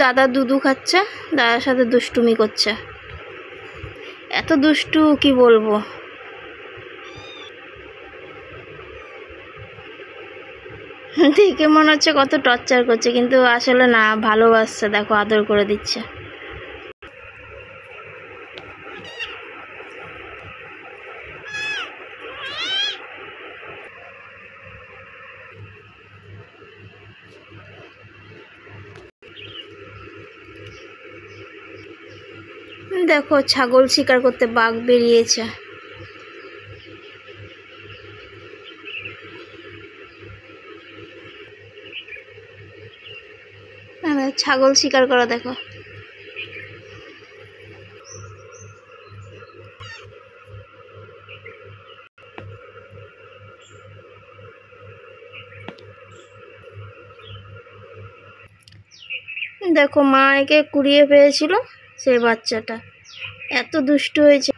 দাদা দুধু খাচ্ছে, দাদার সাথে দুষ্টুমি করছে। এত দুষ্টু কি বলবো। দেখে মনে হচ্ছে কত টর্চার করছে, কিন্তু আসলে না, ভালোবাসছে। দেখো আদর করে দিচ্ছে। দেখো ছাগল শিকার করতে বাঘ বেরিয়েছে। ছাগল শিকার করা দেখো। দেখো মা একে কুড়িয়ে পেয়েছিল, সেই বাচ্চাটা এত দুষ্টু হয়েছে।